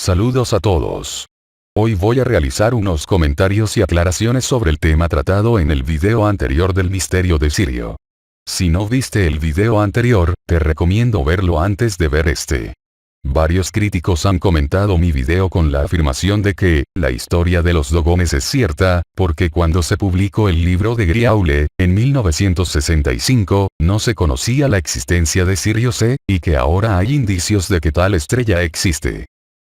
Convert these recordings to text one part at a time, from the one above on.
Saludos a todos. Hoy voy a realizar unos comentarios y aclaraciones sobre el tema tratado en el video anterior del misterio de Sirio. Si no viste el video anterior, te recomiendo verlo antes de ver este. Varios críticos han comentado mi video con la afirmación de que, la historia de los dogones es cierta, porque cuando se publicó el libro de Griaule, en 1965, no se conocía la existencia de Sirio C, y que ahora hay indicios de que tal estrella existe.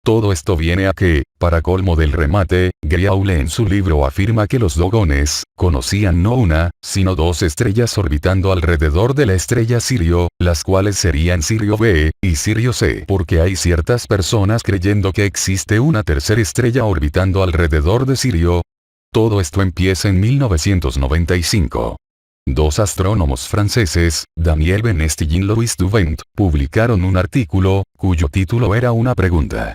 Todo esto viene a que, para colmo del remate, Griaule en su libro afirma que los dogones, conocían no una, sino dos estrellas orbitando alrededor de la estrella Sirio, las cuales serían Sirio B, y Sirio C, porque hay ciertas personas creyendo que existe una tercera estrella orbitando alrededor de Sirio. Todo esto empieza en 1995. Dos astrónomos franceses, Daniel Benest y Jean-Louis Duvent, publicaron un artículo, cuyo título era una pregunta.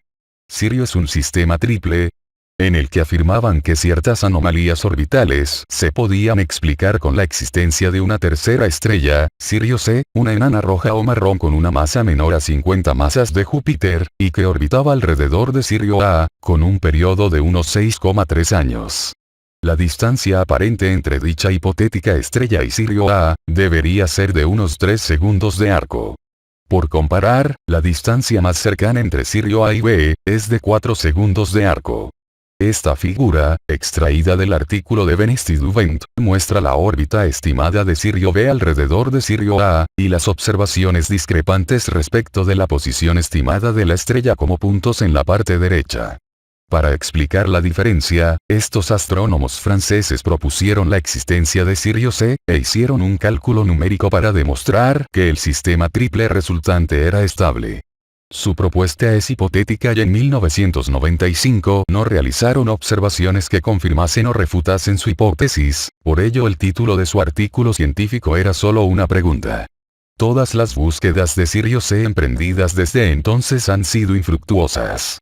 ¿Sirio es un sistema triple? En el que afirmaban que ciertas anomalías orbitales se podían explicar con la existencia de una tercera estrella, Sirio C, una enana roja o marrón con una masa menor a 50 masas de Júpiter, y que orbitaba alrededor de Sirio A, con un periodo de unos 6,3 años. La distancia aparente entre dicha hipotética estrella y Sirio A, debería ser de unos 3 segundos de arco. Por comparar, la distancia más cercana entre Sirio A y B, es de 4 segundos de arco. Esta figura, extraída del artículo de Benest y Duvent, muestra la órbita estimada de Sirio B alrededor de Sirio A, y las observaciones discrepantes respecto de la posición estimada de la estrella como puntos en la parte derecha. Para explicar la diferencia, estos astrónomos franceses propusieron la existencia de Sirio C, e hicieron un cálculo numérico para demostrar que el sistema triple resultante era estable. Su propuesta es hipotética y en 1995 no realizaron observaciones que confirmasen o refutasen su hipótesis, por ello el título de su artículo científico era solo una pregunta. Todas las búsquedas de Sirio C emprendidas desde entonces han sido infructuosas.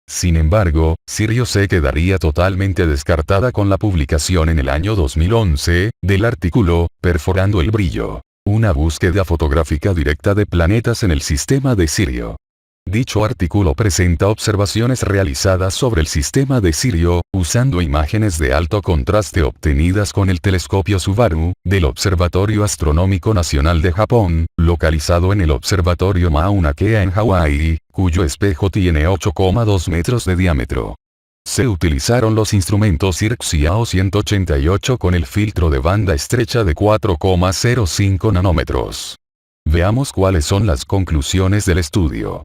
Sin embargo, Sirio C quedaría totalmente descartada con la publicación en el año 2011, del artículo, Perforando el brillo. Una búsqueda fotográfica directa de planetas en el sistema de Sirio. Dicho artículo presenta observaciones realizadas sobre el sistema de Sirio, usando imágenes de alto contraste obtenidas con el telescopio Subaru, del Observatorio Astronómico Nacional de Japón, localizado en el Observatorio Mauna Kea en Hawái, cuyo espejo tiene 8,2 metros de diámetro. Se utilizaron los instrumentos IRC-CIAO 188 con el filtro de banda estrecha de 4,05 nanómetros. Veamos cuáles son las conclusiones del estudio.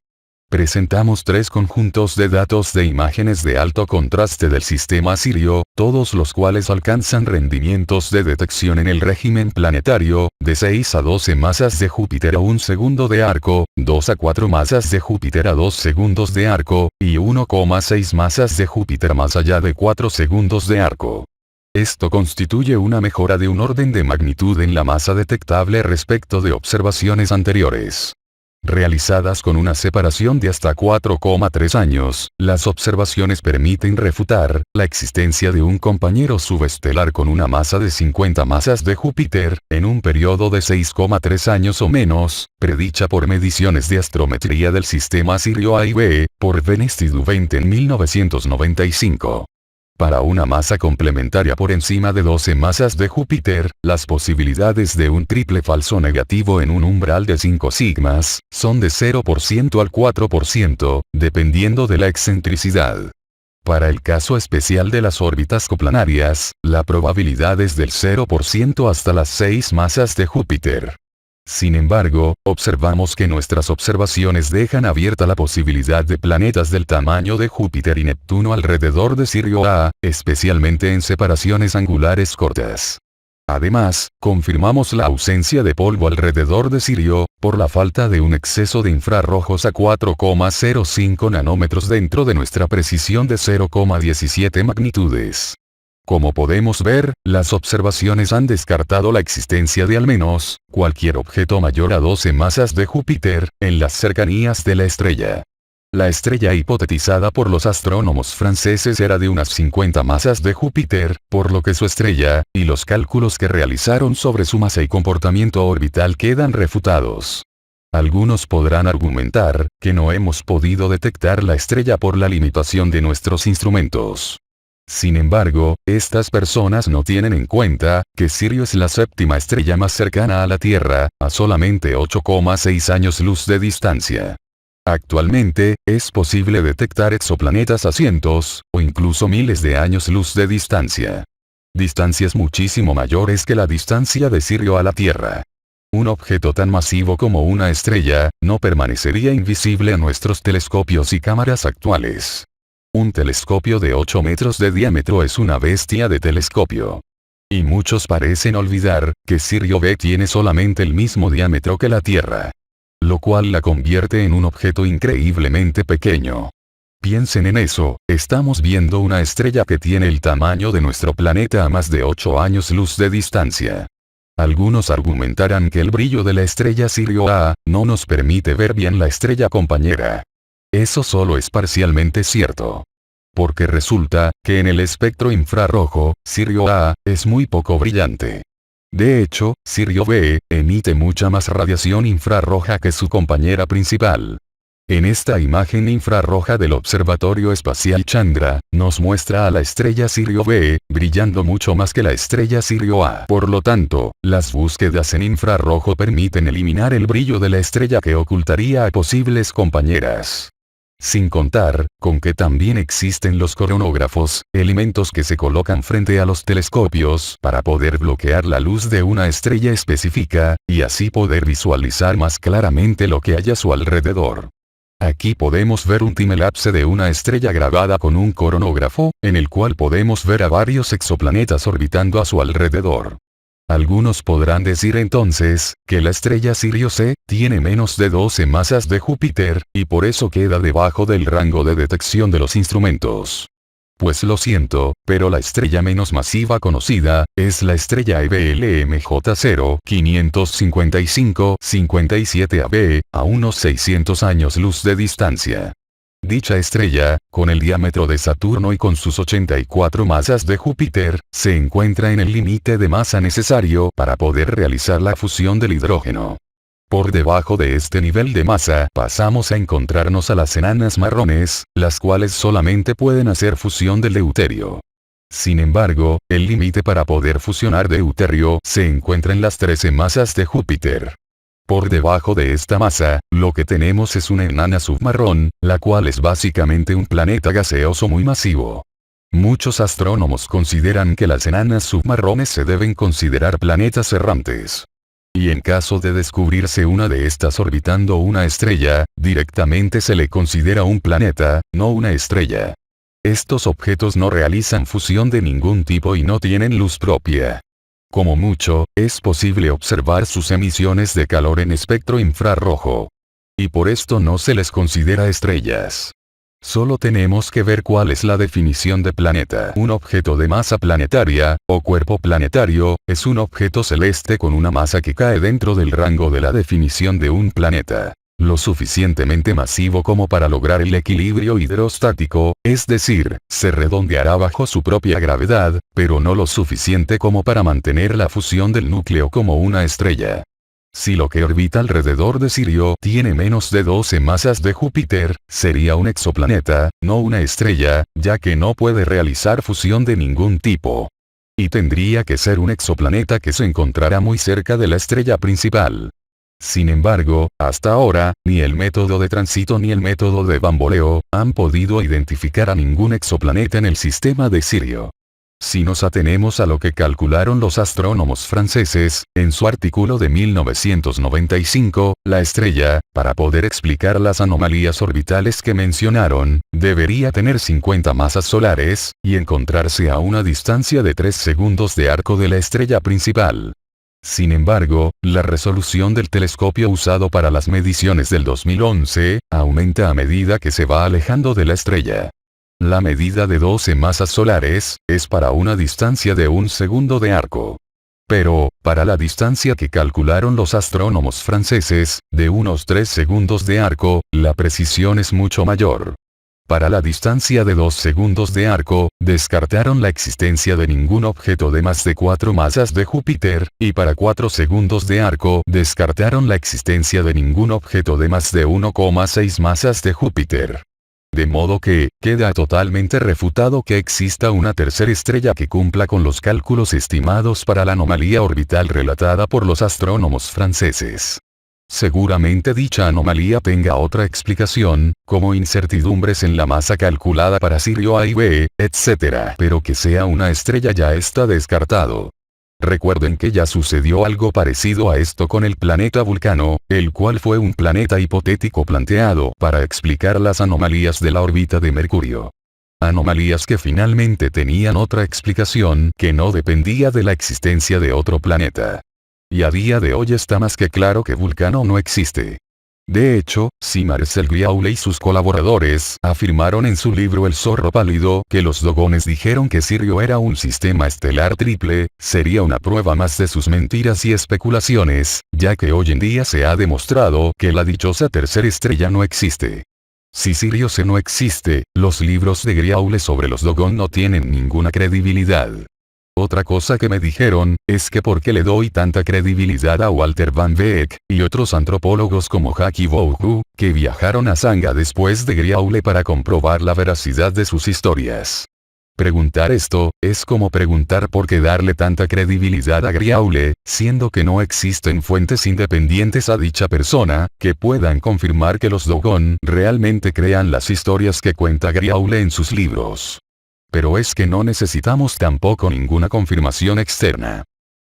Presentamos 3 conjuntos de datos de imágenes de alto contraste del sistema Sirio, todos los cuales alcanzan rendimientos de detección en el régimen planetario, de 6 a 12 masas de Júpiter a 1 segundo de arco, 2 a 4 masas de Júpiter a 2 segundos de arco, y 1,6 masas de Júpiter más allá de 4 segundos de arco. Esto constituye una mejora de un orden de magnitud en la masa detectable respecto de observaciones anteriores. Realizadas con una separación de hasta 4,3 años, las observaciones permiten refutar la existencia de un compañero subestelar con una masa de 50 masas de Júpiter, en un periodo de 6,3 años o menos, predicha por mediciones de astrometría del sistema Sirio A y B, por Benest y Duvent en 1995. Para una masa complementaria por encima de 12 masas de Júpiter, las posibilidades de un triple falso negativo en un umbral de 5 sigmas, son de 0% al 4%, dependiendo de la excentricidad. Para el caso especial de las órbitas coplanarias, la probabilidad es del 0% hasta las 6 masas de Júpiter. Sin embargo, observamos que nuestras observaciones dejan abierta la posibilidad de planetas del tamaño de Júpiter y Neptuno alrededor de Sirio A, especialmente en separaciones angulares cortas. Además, confirmamos la ausencia de polvo alrededor de Sirio, por la falta de un exceso de infrarrojos a 4,05 nanómetros dentro de nuestra precisión de 0,17 magnitudes. Como podemos ver, las observaciones han descartado la existencia de al menos cualquier objeto mayor a 12 masas de Júpiter, en las cercanías de la estrella. La estrella hipotetizada por los astrónomos franceses era de unas 50 masas de Júpiter, por lo que su estrella, y los cálculos que realizaron sobre su masa y comportamiento orbital quedan refutados. Algunos podrán argumentar que no hemos podido detectar la estrella por la limitación de nuestros instrumentos. Sin embargo, estas personas no tienen en cuenta que Sirio es la séptima estrella más cercana a la Tierra, a solamente 8,6 años luz de distancia. Actualmente, es posible detectar exoplanetas a cientos, o incluso miles de años luz de distancia. Distancias muchísimo mayores que la distancia de Sirio a la Tierra. Un objeto tan masivo como una estrella, no permanecería invisible a nuestros telescopios y cámaras actuales. Un telescopio de 8 metros de diámetro es una bestia de telescopio. Y muchos parecen olvidar que Sirio B tiene solamente el mismo diámetro que la Tierra. Lo cual la convierte en un objeto increíblemente pequeño. Piensen en eso, estamos viendo una estrella que tiene el tamaño de nuestro planeta a más de 8 años luz de distancia. Algunos argumentarán que el brillo de la estrella Sirio A no nos permite ver bien la estrella compañera. Eso solo es parcialmente cierto. Porque resulta que en el espectro infrarrojo, Sirio A es muy poco brillante. De hecho, Sirio B emite mucha más radiación infrarroja que su compañera principal. En esta imagen infrarroja del Observatorio Espacial Chandra, nos muestra a la estrella Sirio B, brillando mucho más que la estrella Sirio A. Por lo tanto, las búsquedas en infrarrojo permiten eliminar el brillo de la estrella que ocultaría a posibles compañeras. Sin contar, con que también existen los coronógrafos, elementos que se colocan frente a los telescopios para poder bloquear la luz de una estrella específica, y así poder visualizar más claramente lo que hay a su alrededor. Aquí podemos ver un timelapse de una estrella grabada con un coronógrafo, en el cual podemos ver a varios exoplanetas orbitando a su alrededor. Algunos podrán decir entonces, que la estrella Sirio C tiene menos de 12 masas de Júpiter, y por eso queda debajo del rango de detección de los instrumentos. Pues lo siento, pero la estrella menos masiva conocida, es la estrella EBLMJ0 555-57 AB, a unos 600 años luz de distancia. Dicha estrella, con el diámetro de Saturno y con sus 84 masas de Júpiter, se encuentra en el límite de masa necesario para poder realizar la fusión del hidrógeno. Por debajo de este nivel de masa pasamos a encontrarnos a las enanas marrones, las cuales solamente pueden hacer fusión del deuterio. Sin embargo, el límite para poder fusionar deuterio se encuentra en las 13 masas de Júpiter. Por debajo de esta masa, lo que tenemos es una enana submarrón, la cual es básicamente un planeta gaseoso muy masivo. Muchos astrónomos consideran que las enanas submarrones se deben considerar planetas errantes. Y en caso de descubrirse una de estas orbitando una estrella, directamente se le considera un planeta, no una estrella. Estos objetos no realizan fusión de ningún tipo y no tienen luz propia. Como mucho, es posible observar sus emisiones de calor en espectro infrarrojo. Y por esto no se les considera estrellas. Solo tenemos que ver cuál es la definición de planeta. Un objeto de masa planetaria, o cuerpo planetario, es un objeto celeste con una masa que cae dentro del rango de la definición de un planeta. Lo suficientemente masivo como para lograr el equilibrio hidrostático, es decir, se redondeará bajo su propia gravedad, pero no lo suficiente como para mantener la fusión del núcleo como una estrella. Si lo que orbita alrededor de Sirio tiene menos de 12 masas de Júpiter, sería un exoplaneta, no una estrella, ya que no puede realizar fusión de ningún tipo. Y tendría que ser un exoplaneta que se encontrará muy cerca de la estrella principal. Sin embargo, hasta ahora, ni el método de tránsito ni el método de bamboleo han podido identificar a ningún exoplaneta en el sistema de Sirio. Si nos atenemos a lo que calcularon los astrónomos franceses, en su artículo de 1995, la estrella, para poder explicar las anomalías orbitales que mencionaron, debería tener 50 masas solares, y encontrarse a una distancia de 3 segundos de arco de la estrella principal. Sin embargo, la resolución del telescopio usado para las mediciones del 2011, aumenta a medida que se va alejando de la estrella. La medida de 12 masas solares, es para una distancia de 1 segundo de arco. Pero, para la distancia que calcularon los astrónomos franceses, de unos 3 segundos de arco, la precisión es mucho mayor. para la distancia de 2 segundos de arco, descartaron la existencia de ningún objeto de más de 4 masas de Júpiter, y para 4 segundos de arco descartaron la existencia de ningún objeto de más de 1,6 masas de Júpiter. De modo que, queda totalmente refutado que exista una tercera estrella que cumpla con los cálculos estimados para la anomalía orbital relatada por los astrónomos franceses. Seguramente dicha anomalía tenga otra explicación, como incertidumbres en la masa calculada para Sirio A y B, etc. Pero que sea una estrella ya está descartado. Recuerden que ya sucedió algo parecido a esto con el planeta Vulcano, el cual fue un planeta hipotético planteado para explicar las anomalías de la órbita de Mercurio. Anomalías que finalmente tenían otra explicación que no dependía de la existencia de otro planeta. Y a día de hoy está más que claro que Vulcano no existe. De hecho, si Marcel Griaule y sus colaboradores afirmaron en su libro El Zorro Pálido que los dogones dijeron que Sirio era un sistema estelar triple, sería una prueba más de sus mentiras y especulaciones, ya que hoy en día se ha demostrado que la dichosa tercera estrella no existe. Si Sirio C no existe, los libros de Griaule sobre los Dogon no tienen ninguna credibilidad. Otra cosa que me dijeron, es que por qué le doy tanta credibilidad a Walter Van Beek, y otros antropólogos como Jackie Bouhou, que viajaron a Sanga después de Griaule para comprobar la veracidad de sus historias. Preguntar esto, es como preguntar por qué darle tanta credibilidad a Griaule, siendo que no existen fuentes independientes a dicha persona, que puedan confirmar que los Dogon realmente crean las historias que cuenta Griaule en sus libros. Pero es que no necesitamos tampoco ninguna confirmación externa.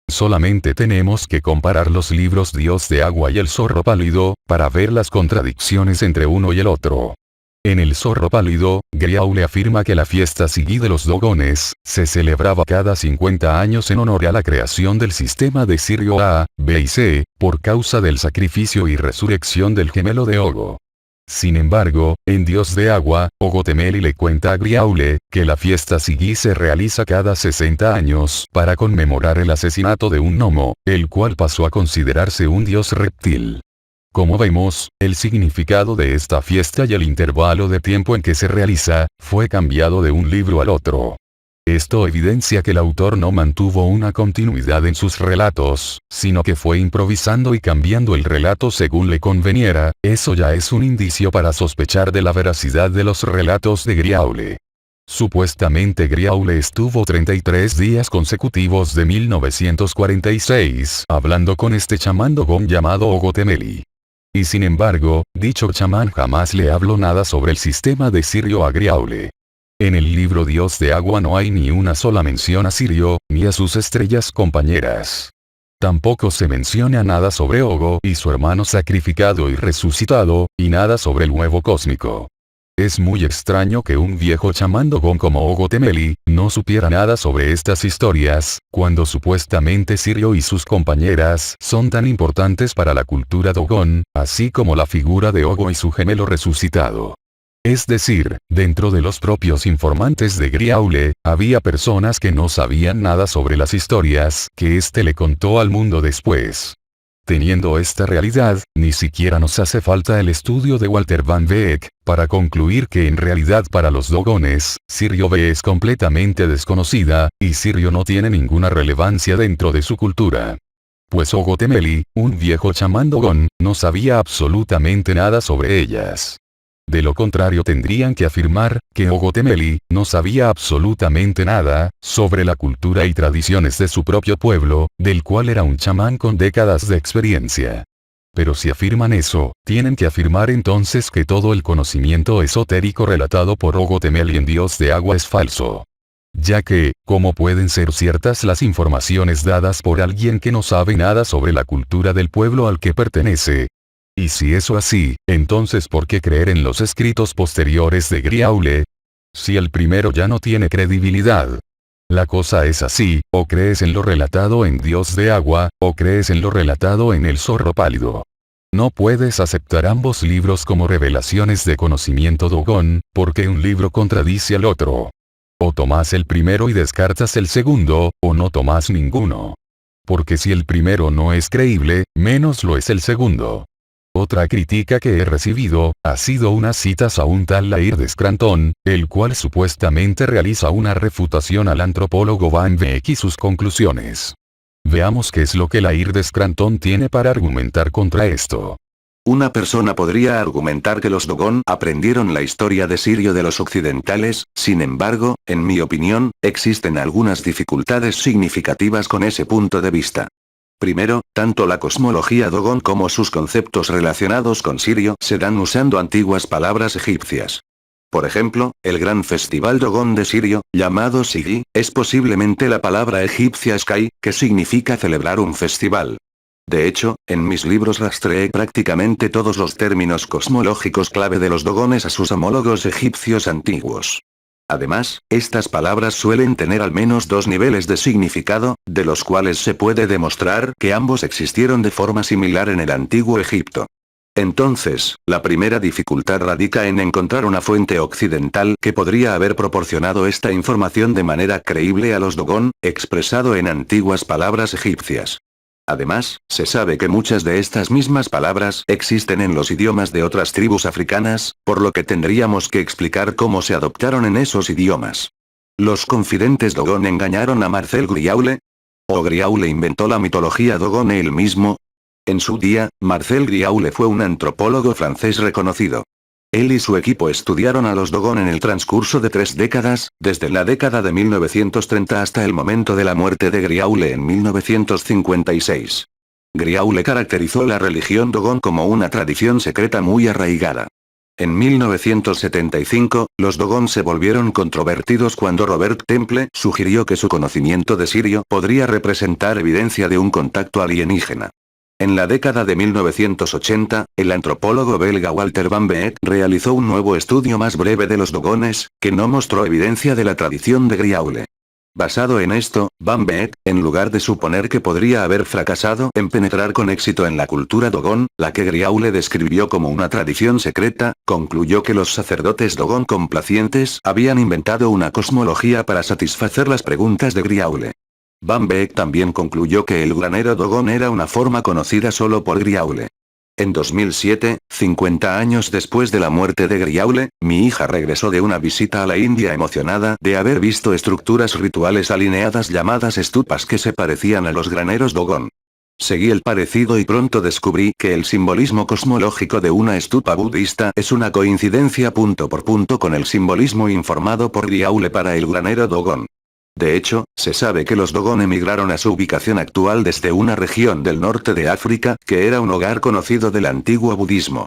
Solamente tenemos que comparar los libros Dios de Agua y El Zorro Pálido, para ver las contradicciones entre uno y el otro. En El Zorro Pálido, Griaule afirma que la fiesta Sigi de los Dogones, se celebraba cada 50 años en honor a la creación del sistema de Sirio A, B y C, por causa del sacrificio y resurrección del gemelo de Ogo. Sin embargo, en Dios de Agua, Ogotemeli le cuenta a Griaule, que la fiesta Sigi se realiza cada 60 años para conmemorar el asesinato de un gnomo, el cual pasó a considerarse un dios reptil. Como vemos, el significado de esta fiesta y el intervalo de tiempo en que se realiza, fue cambiado de un libro al otro. Esto evidencia que el autor no mantuvo una continuidad en sus relatos, sino que fue improvisando y cambiando el relato según le conveniera. Eso ya es un indicio para sospechar de la veracidad de los relatos de Griaule. Supuestamente Griaule estuvo 33 días consecutivos de 1946 hablando con este chamán Dogon llamado Ogotemeli. Y sin embargo, dicho chamán jamás le habló nada sobre el sistema de Sirio a Griaule. En el libro Dios de Agua no hay ni una sola mención a Sirio, ni a sus estrellas compañeras. Tampoco se menciona nada sobre Ogo y su hermano sacrificado y resucitado, y nada sobre el huevo cósmico. Es muy extraño que un viejo chamán Dogon como Ogotemeli, no supiera nada sobre estas historias, cuando supuestamente Sirio y sus compañeras son tan importantes para la cultura Dogon, así como la figura de Ogo y su gemelo resucitado. Es decir, dentro de los propios informantes de Griaule, había personas que no sabían nada sobre las historias que éste le contó al mundo después. Teniendo esta realidad, ni siquiera nos hace falta el estudio de Walter Van Beek, para concluir que en realidad para los Dogones, Sirio B es completamente desconocida, y Sirio no tiene ninguna relevancia dentro de su cultura. Pues Ogotemeli, un viejo chamán Dogon, no sabía absolutamente nada sobre ellas. De lo contrario tendrían que afirmar, que Ogotemeli, no sabía absolutamente nada, sobre la cultura y tradiciones de su propio pueblo, del cual era un chamán con décadas de experiencia. Pero si afirman eso, tienen que afirmar entonces que todo el conocimiento esotérico relatado por Ogotemeli en Dios de Agua es falso. Ya que, ¿cómo pueden ser ciertas las informaciones dadas por alguien que no sabe nada sobre la cultura del pueblo al que pertenece? Y si eso así, entonces ¿por qué creer en los escritos posteriores de Griaule? Si el primero ya no tiene credibilidad. La cosa es así, o crees en lo relatado en Dios de Agua, o crees en lo relatado en El Zorro Pálido. No puedes aceptar ambos libros como revelaciones de conocimiento Dogon, porque un libro contradice al otro. O tomas el primero y descartas el segundo, o no tomas ninguno. Porque si el primero no es creíble, menos lo es el segundo. Otra crítica que he recibido, ha sido unas citas a un tal Laird Scranton, el cual supuestamente realiza una refutación al antropólogo Van Beek y sus conclusiones. Veamos qué es lo que Laird Scranton tiene para argumentar contra esto. Una persona podría argumentar que los Dogon aprendieron la historia de Sirio de los occidentales, sin embargo, en mi opinión, existen algunas dificultades significativas con ese punto de vista. Primero, tanto la cosmología Dogon como sus conceptos relacionados con Sirio se dan usando antiguas palabras egipcias. Por ejemplo, el gran festival Dogon de Sirio, llamado Sigi, es posiblemente la palabra egipcia Sky, que significa celebrar un festival. De hecho, en mis libros rastreé prácticamente todos los términos cosmológicos clave de los dogones a sus homólogos egipcios antiguos. Además, estas palabras suelen tener al menos dos niveles de significado, de los cuales se puede demostrar que ambos existieron de forma similar en el antiguo Egipto. Entonces, la primera dificultad radica en encontrar una fuente occidental que podría haber proporcionado esta información de manera creíble a los Dogon, expresado en antiguas palabras egipcias. Además, se sabe que muchas de estas mismas palabras existen en los idiomas de otras tribus africanas, por lo que tendríamos que explicar cómo se adoptaron en esos idiomas. ¿Los confidentes Dogon engañaron a Marcel Griaule? ¿O Griaule inventó la mitología Dogon él mismo? En su día, Marcel Griaule fue un antropólogo francés reconocido. Él y su equipo estudiaron a los Dogon en el transcurso de 3 décadas, desde la década de 1930 hasta el momento de la muerte de Griaule en 1956. Griaule caracterizó la religión Dogon como una tradición secreta muy arraigada. En 1975, los Dogon se volvieron controvertidos cuando Robert Temple sugirió que su conocimiento de Sirio podría representar evidencia de un contacto alienígena. En la década de 1980, el antropólogo belga Walter Van Beek realizó un nuevo estudio más breve de los dogones, que no mostró evidencia de la tradición de Griaule. Basado en esto, Van Beek, en lugar de suponer que podría haber fracasado en penetrar con éxito en la cultura Dogon, la que Griaule describió como una tradición secreta, concluyó que los sacerdotes Dogon complacientes habían inventado una cosmología para satisfacer las preguntas de Griaule. Van Beek también concluyó que el granero Dogon era una forma conocida solo por Griaule. En 2007, 50 años después de la muerte de Griaule, mi hija regresó de una visita a la India emocionada de haber visto estructuras rituales alineadas llamadas stupas que se parecían a los graneros Dogon. Seguí el parecido y pronto descubrí que el simbolismo cosmológico de una stupa budista es una coincidencia punto por punto con el simbolismo informado por Griaule para el granero Dogon. De hecho, se sabe que los Dogon emigraron a su ubicación actual desde una región del norte de África, que era un hogar conocido del antiguo budismo.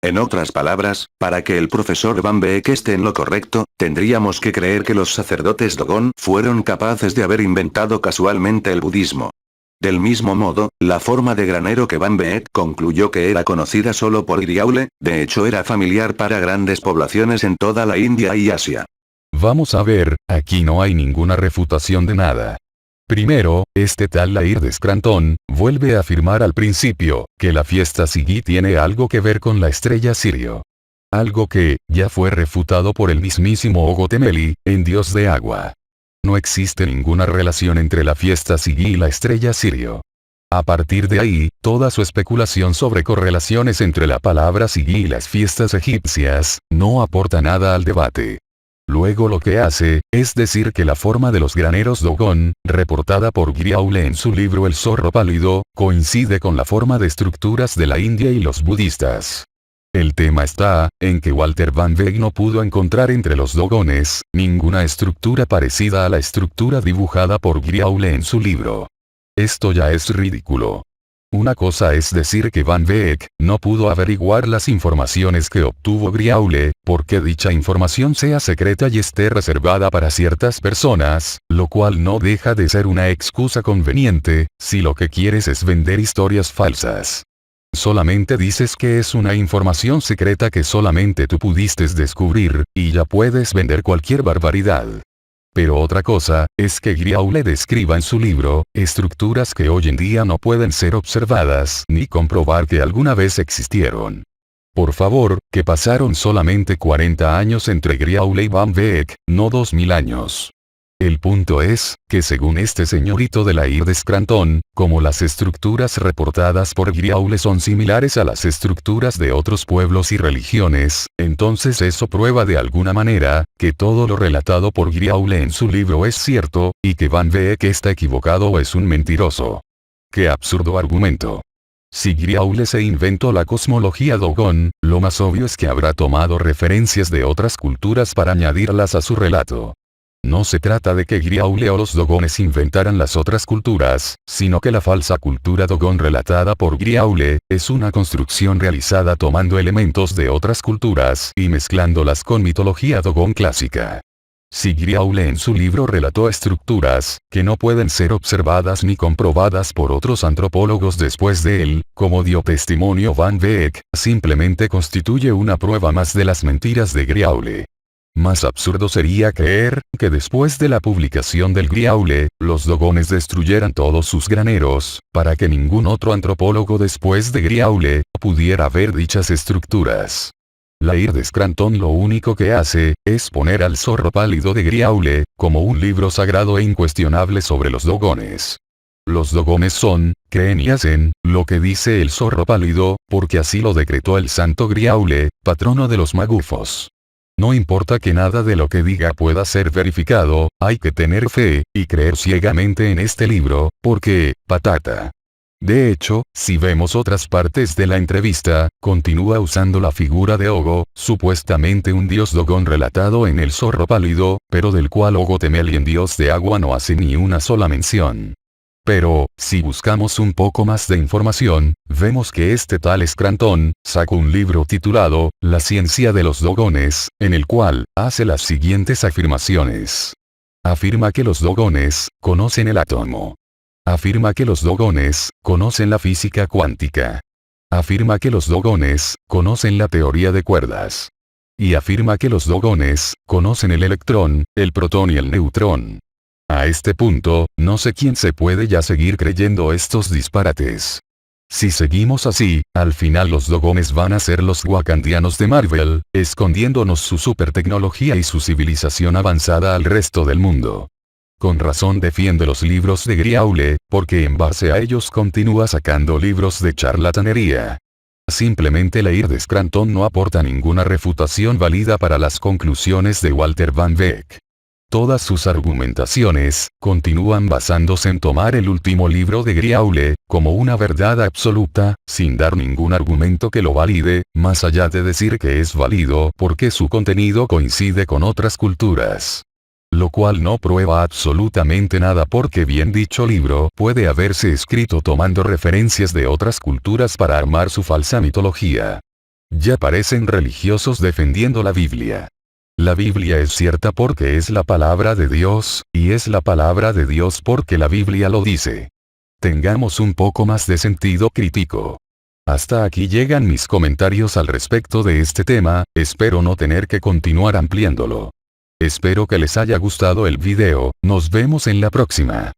En otras palabras, para que el profesor Van Beek esté en lo correcto, tendríamos que creer que los sacerdotes Dogon fueron capaces de haber inventado casualmente el budismo. Del mismo modo, la forma de granero que Van Beek concluyó que era conocida solo por Griaule, de hecho era familiar para grandes poblaciones en toda la India y Asia. Vamos a ver, aquí no hay ninguna refutación de nada. Primero, este tal Laird Scranton vuelve a afirmar al principio que la fiesta Sigi tiene algo que ver con la estrella Sirio. Algo que ya fue refutado por el mismísimo Ogotemeli, en Dios de Agua. No existe ninguna relación entre la fiesta Sigi y la estrella Sirio. A partir de ahí, toda su especulación sobre correlaciones entre la palabra Sigi y las fiestas egipcias no aporta nada al debate. Luego lo que hace, es decir que la forma de los graneros Dogon, reportada por Griaule en su libro El zorro pálido, coincide con la forma de estructuras de la India y los budistas. El tema está, en que Walter Van Beek no pudo encontrar entre los dogones, ninguna estructura parecida a la estructura dibujada por Griaule en su libro. Esto ya es ridículo. Una cosa es decir que Van Beek no pudo averiguar las informaciones que obtuvo Griaule, porque dicha información sea secreta y esté reservada para ciertas personas, lo cual no deja de ser una excusa conveniente, si lo que quieres es vender historias falsas. Solamente dices que es una información secreta que solamente tú pudiste descubrir, y ya puedes vender cualquier barbaridad. Pero otra cosa, es que Griaule describa en su libro, estructuras que hoy en día no pueden ser observadas ni comprobar que alguna vez existieron. Por favor, que pasaron solamente 40 años entre Griaule y Van Beek, no 2000 años. El punto es, que según este señorito de la IR de Scranton, como las estructuras reportadas por Griaule son similares a las estructuras de otros pueblos y religiones, entonces eso prueba de alguna manera, que todo lo relatado por Griaule en su libro es cierto, y que Van Beek está equivocado o es un mentiroso. ¡Qué absurdo argumento! Si Griaule se inventó la cosmología Dogon, lo más obvio es que habrá tomado referencias de otras culturas para añadirlas a su relato. No se trata de que Griaule o los Dogones inventaran las otras culturas, sino que la falsa cultura Dogon relatada por Griaule, es una construcción realizada tomando elementos de otras culturas y mezclándolas con mitología Dogon clásica. Si Griaule en su libro relató estructuras, que no pueden ser observadas ni comprobadas por otros antropólogos después de él, como dio testimonio Van Beek, simplemente constituye una prueba más de las mentiras de Griaule. Más absurdo sería creer, que después de la publicación del Griaule, los Dogones destruyeran todos sus graneros, para que ningún otro antropólogo después de Griaule, pudiera ver dichas estructuras. La IR de Scranton lo único que hace, es poner al zorro pálido de Griaule, como un libro sagrado e incuestionable sobre los Dogones. Los Dogones son, creen y hacen, lo que dice el zorro pálido, porque así lo decretó el santo Griaule, patrono de los magufos. No importa que nada de lo que diga pueda ser verificado, hay que tener fe, y creer ciegamente en este libro, porque, patata. De hecho, si vemos otras partes de la entrevista, continúa usando la figura de Ogo, supuestamente un dios Dogon relatado en el zorro pálido, pero del cual Ogo Temelien dios de agua no hace ni una sola mención. Pero, si buscamos un poco más de información, vemos que este tal Scranton, sacó un libro titulado, La ciencia de los Dogones, en el cual, hace las siguientes afirmaciones. Afirma que los Dogones, conocen el átomo. Afirma que los Dogones, conocen la física cuántica. Afirma que los Dogones, conocen la teoría de cuerdas. Y afirma que los Dogones, conocen el electrón, el protón y el neutrón. A este punto, no sé quién se puede ya seguir creyendo estos disparates. Si seguimos así, al final los Dogones van a ser los wakandianos de Marvel, escondiéndonos su supertecnología y su civilización avanzada al resto del mundo. Con razón defiende los libros de Griaule, porque en base a ellos continúa sacando libros de charlatanería. Simplemente la IR de Scranton no aporta ninguna refutación válida para las conclusiones de Walter Van Beek. Todas sus argumentaciones, continúan basándose en tomar el último libro de Griaule, como una verdad absoluta, sin dar ningún argumento que lo valide, más allá de decir que es válido porque su contenido coincide con otras culturas. Lo cual no prueba absolutamente nada porque bien dicho libro puede haberse escrito tomando referencias de otras culturas para armar su falsa mitología. Ya parecen religiosos defendiendo la Biblia. La Biblia es cierta porque es la palabra de Dios, y es la palabra de Dios porque la Biblia lo dice. Tengamos un poco más de sentido crítico. Hasta aquí llegan mis comentarios al respecto de este tema, espero no tener que continuar ampliándolo. Espero que les haya gustado el video, nos vemos en la próxima.